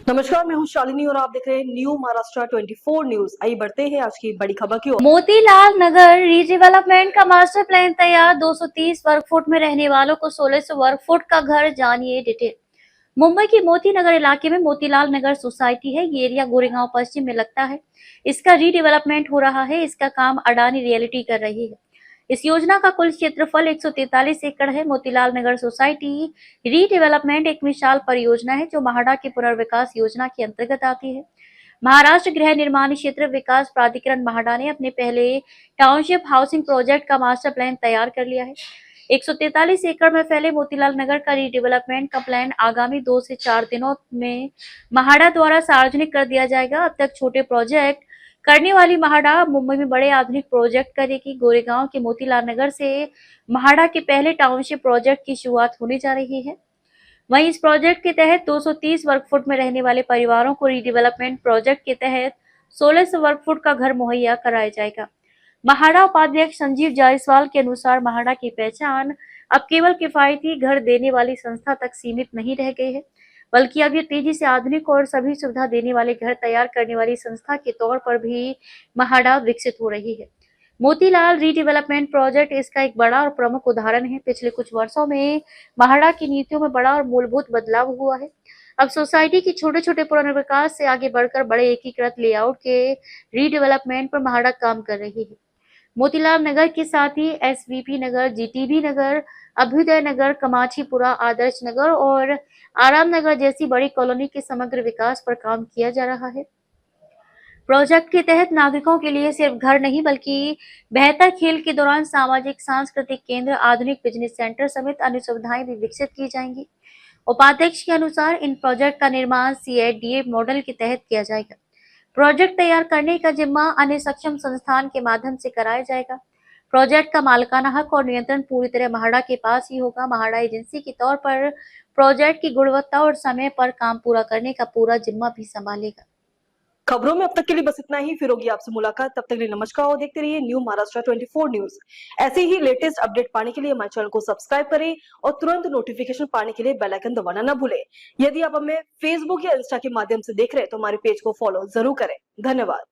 नमस्कार, मैं हूं शालिनी और आप देख रहे हैं न्यू महाराष्ट्र 24 न्यूज। आइए बढ़ते हैं आज की बड़ी खबर की ओर। मोतीलाल नगर रीडेवलपमेंट का मास्टर प्लान तैयार। 230 वर्ग फुट में रहने वालों को 1600 वर्ग फुट का घर, जानिए डिटेल। मुंबई की मोती नगर इलाके में मोतीलाल नगर सोसाइटी है। ये एरिया गोरेगांव पश्चिम में लगता है। इसका रीडेवलपमेंट हो रहा है। इसका काम अडानी रियलिटी कर रही है। इस योजना का कुल क्षेत्रफल 143 एकड़ है। मोतीलाल नगर सोसाइटी रीडेवलपमेंट एक विशाल परियोजना है जो महाडा की पुनर्विकास योजना के अंतर्गत आती है। महाराष्ट्र गृह निर्माण क्षेत्र विकास प्राधिकरण महाडा ने अपने पहले टाउनशिप हाउसिंग प्रोजेक्ट का मास्टर प्लान तैयार कर लिया है। 143 एकड़ में फैले मोतीलाल नगर का रीडेवलपमेंट का प्लान आगामी 2 से 4 दिनों में महाडा द्वारा सार्वजनिक कर दिया जाएगा। अब तक छोटे प्रोजेक्ट करने वाली महाडा मुंबई में बड़े आधुनिक प्रोजेक्ट करेगी। गोरेगांव के मोतीलाल नगर से महाडा के पहले टाउनशिप प्रोजेक्ट की शुरुआत होने जा रही है। वहीं इस प्रोजेक्ट के तहत 230 वर्ग फुट में रहने वाले परिवारों को रीडेवलपमेंट प्रोजेक्ट के तहत 1600 वर्ग फुट का घर मुहैया कराया जाएगा। महाडा उपाध्यक्ष संजीव जायसवाल के अनुसार महाडा की पहचान अब केवल किफायती घर देने वाली संस्था तक सीमित नहीं रह गई है, बल्कि अब ये तेजी से आधुनिक और सभी सुविधा देने वाले घर तैयार करने वाली संस्था के तौर पर भी महाडा विकसित हो रही है। मोतीलाल रीडेवलपमेंट प्रोजेक्ट इसका एक बड़ा और प्रमुख उदाहरण है। पिछले कुछ वर्षों में महाडा की नीतियों में बड़ा और मूलभूत बदलाव हुआ है। अब सोसाइटी की छोटे छोटे पुनर्विकास से आगे बढ़कर बड़े एकीकृत लेआउट के रीडेवलपमेंट पर महाडा काम कर रही है। मोतीलाल नगर के साथ ही एसवीपी नगर, जीटीबी नगर, अभ्युदय नगर, कमाचीपुरा, आदर्श नगर और आराम नगर जैसी बड़ी कॉलोनी के समग्र विकास पर काम किया जा रहा है। प्रोजेक्ट के तहत नागरिकों के लिए सिर्फ घर नहीं बल्कि बेहतर खेल के दौरान सामाजिक सांस्कृतिक केंद्र, आधुनिक बिजनेस सेंटर समेत अन्य सुविधाएं भी विकसित की जाएंगी। उपाध्यक्ष के अनुसार इन प्रोजेक्ट का निर्माण सीएडीए मॉडल के तहत किया जाएगा। प्रोजेक्ट तैयार करने का जिम्मा अन्य सक्षम संस्थान के माध्यम से कराया जाएगा। प्रोजेक्ट का मालिकाना हक और नियंत्रण पूरी तरह महाडा के पास ही होगा। महाडा एजेंसी के तौर पर प्रोजेक्ट की गुणवत्ता और समय पर काम पूरा करने का पूरा जिम्मा भी संभालेगा। खबरों में अब तक के लिए बस इतना ही। फिर होगी आपसे मुलाकात, तब तक के लिए नमस्कार और देखते रहिए न्यू महाराष्ट्र 24 न्यूज। ऐसे ही लेटेस्ट अपडेट पाने के लिए हमारे चैनल को सब्सक्राइब करें और तुरंत नोटिफिकेशन पाने के लिए बेल आइकन दबाना न भूलें। यदि आप हमें फेसबुक या इंस्टा के माध्यम से देख रहे हैं तो हमारे पेज को फॉलो जरूर करें। धन्यवाद।